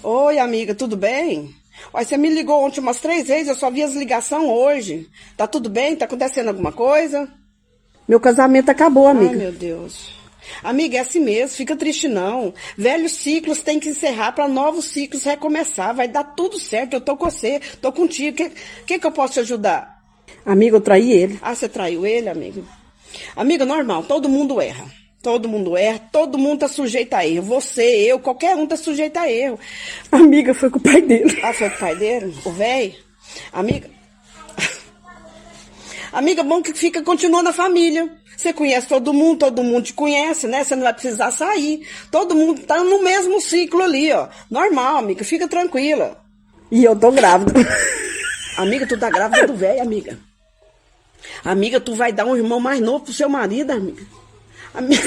Oi, amiga, tudo bem? Olha, você me ligou ontem umas 3 vezes, eu só vi as ligações hoje. Tá tudo bem? Tá acontecendo alguma coisa? Meu casamento acabou, Ai, amiga. meu Deus. Amiga, é assim mesmo, fica triste não. Velhos ciclos têm que encerrar para novos ciclos recomeçar. Vai dar tudo certo, eu tô com você, tô contigo. Que eu posso te ajudar? Amiga, eu traí ele. Ah, você traiu ele, amiga? Amiga, normal, todo mundo erra. Todo mundo erra, todo mundo tá sujeito a erro. Você, eu, qualquer um tá sujeito a erro. Amiga, foi com o pai dele. Ah, foi com o pai dele? O velho? Amiga. Amiga, bom que fica, continua na família. Você conhece todo mundo te conhece, né? Você não vai precisar sair. Todo mundo tá no mesmo ciclo ali, ó. Normal, amiga, fica tranquila. E eu tô grávida. Amiga, tu tá grávida do velho, amiga. Amiga, tu vai dar um irmão mais novo pro seu marido, amiga. Amiga,